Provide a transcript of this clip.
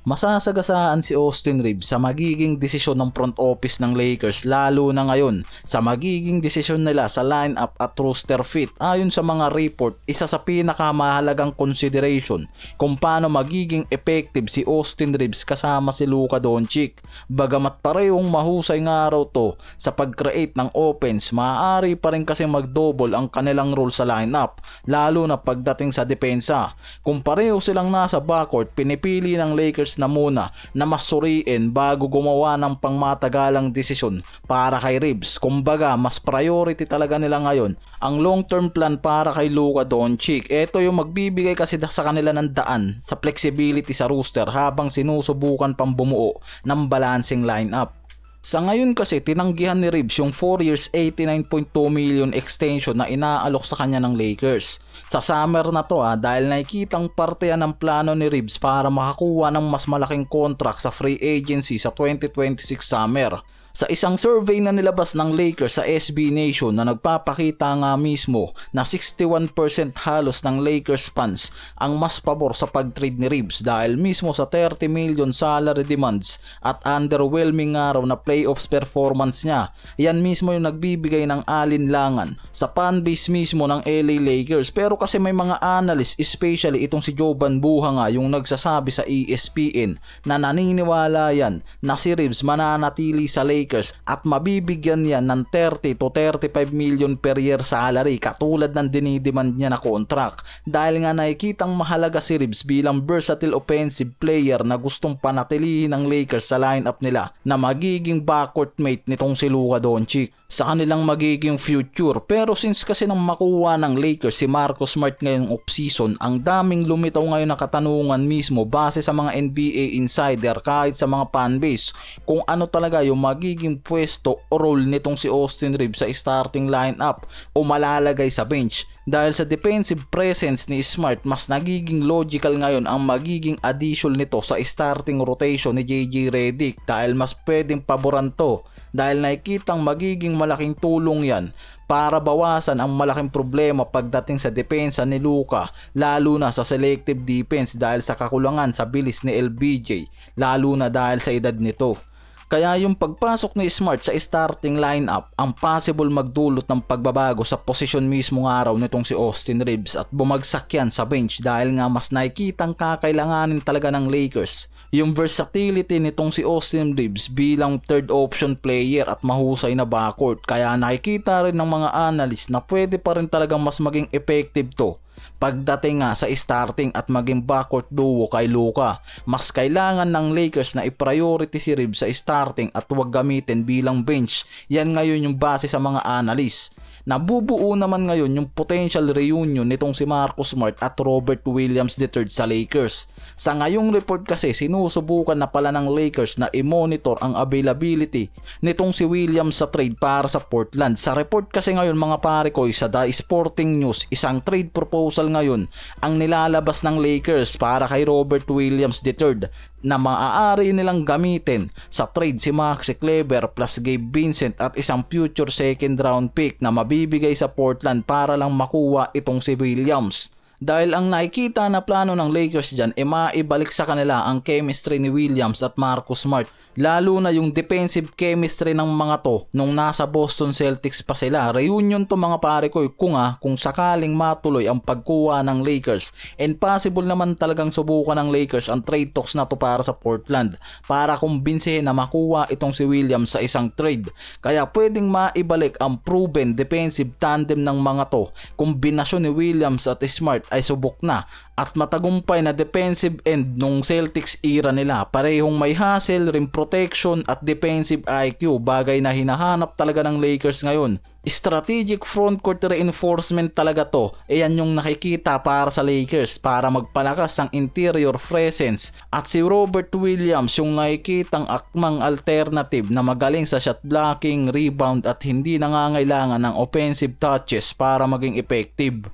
Masasagasaan si Austin Reeves sa magiging desisyon ng front office ng Lakers lalo na ngayon sa magiging desisyon nila sa lineup at roster fit. Ayon sa mga report, isa sa pinakamahalagang consideration kung paano magiging effective si Austin Reeves kasama si Luka Doncic. Bagamat parehong mahusay nga raw to sa pag-create ng offense, maaari pa rin kasi mag-double ang kanilang role sa lineup lalo na pagdating sa depensa. Kung pareho silang nasa backcourt, pinipili ng Lakers na muna na masuriin bago gumawa ng pangmatagalang desisyon para kay Reeves. Kumbaga, mas priority talaga nila ngayon ang long-term plan para kay Luka Doncic. Ito yung magbibigay kasi sa kanila ng daan sa flexibility sa roster habang sinusubukan pang bumuo ng balancing lineup. Sa ngayon kasi tinanggihan ni Reeves yung 4 years 89.2 million extension na inaalok sa kanya ng Lakers. Sa summer na to dahil nakikitang parte yan ng plano ni Reeves para makakuha ng mas malaking contract sa free agency sa 2026 summer. Sa isang survey na nilabas ng Lakers sa SB Nation na nagpapakita nga mismo na 61% halos ng Lakers fans ang mas pabor sa pag-trade ni Reeves dahil mismo sa 30 million salary demands at underwhelming nga raw na playoffs performance niya. Yan mismo yung nagbibigay ng alinlangan sa fanbase mismo ng LA Lakers. Pero kasi may mga analyst, especially itong si Jovan Buha nga yung nagsasabi sa ESPN na naniniwala yan na si Reeves mananatili sa Lakers at mabibigyan yan ng 30 to 35 million per year salary katulad ng dinidemand niya na contract dahil nga nakikitang mahalaga si Reeves bilang versatile offensive player na gustong panatilihin ng Lakers sa lineup nila na magiging backcourt mate nitong si Luka Doncic sa kanilang magiging future. Pero since kasi nang makuha ng Lakers si Marcus Smart ngayong offseason, ang daming lumitaw ngayon na katanungan mismo base sa mga NBA insider kahit sa mga fanbase kung ano talaga yung magiging pwesto o role nitong si Austin Reeves sa starting lineup o malalagay sa bench. Dahil sa defensive presence ni Smart, mas nagiging logical ngayon ang magiging addition nito sa starting rotation ni JJ Redick dahil mas pwedeng paboran to dahil nakikitang magiging malaking tulong yan para bawasan ang malaking problema pagdating sa depensa ni Luka lalo na sa selective defense dahil sa kakulangan sa bilis ni LBJ lalo na dahil sa edad nito. Kaya yung pagpasok ni Smart sa starting lineup ang possible magdulot ng pagbabago sa posisyon mismo ng araw nitong si Austin Reeves at bumagsak yan sa bench dahil nga mas nakikitang kakailanganin talaga ng Lakers yung versatility nitong si Austin Reeves bilang third option player at mahusay na backcourt. Kaya nakikita rin ng mga analyst na pwede pa rin talagang mas maging effective to pagdating nga sa starting at maging backcourt duo kay Luka. Mas kailangan ng Lakers na i-priority si Reeves sa starting at huwag gamitin bilang bench. Yan ngayon yung base sa mga analyst. Nabubuo naman ngayon yung potential reunion nitong si Marcus Smart at Robert Williams III sa Lakers. Sa ngayong report kasi sinusubukan na pala ng Lakers na i-monitor ang availability nitong si Williams sa trade para sa Portland. Sa report kasi ngayon mga pare ko sa The Sporting News, isang trade proposal ngayon ang nilalabas ng Lakers para kay Robert Williams III na maaari nilang gamitin sa trade si Maxi Kleber plus Gabe Vincent at isang future second round pick na mabibigay sa Portland para lang makuha itong si Williams. Dahil ang nakikita na plano ng Lakers dyan maibalik sa kanila ang chemistry ni Williams at Marcus Smart. Lalo na yung defensive chemistry ng mga to nung nasa Boston Celtics pa sila. Reunion to mga pare ko kung sakaling matuloy ang pagkuha ng Lakers. And possible naman talagang subukan ng Lakers ang trade talks na to para sa Portland para kumbinsihin na makuha itong si Williams sa isang trade. Kaya pwedeng maibalik ang proven defensive tandem ng mga to. Kombinasyon ni Williams at Smart ay subok na at matagumpay na defensive end nung Celtics era nila. Parehong may hustle, rim protection at defensive IQ, bagay na hinahanap talaga ng Lakers ngayon. Strategic frontcourt reinforcement talaga to. Yan yung nakikita para sa Lakers para magpalakas ng interior presence. At si Robert Williams yung nakikitang akmang alternative na magaling sa shot blocking, rebound at hindi nangangailangan ng offensive touches para maging effective.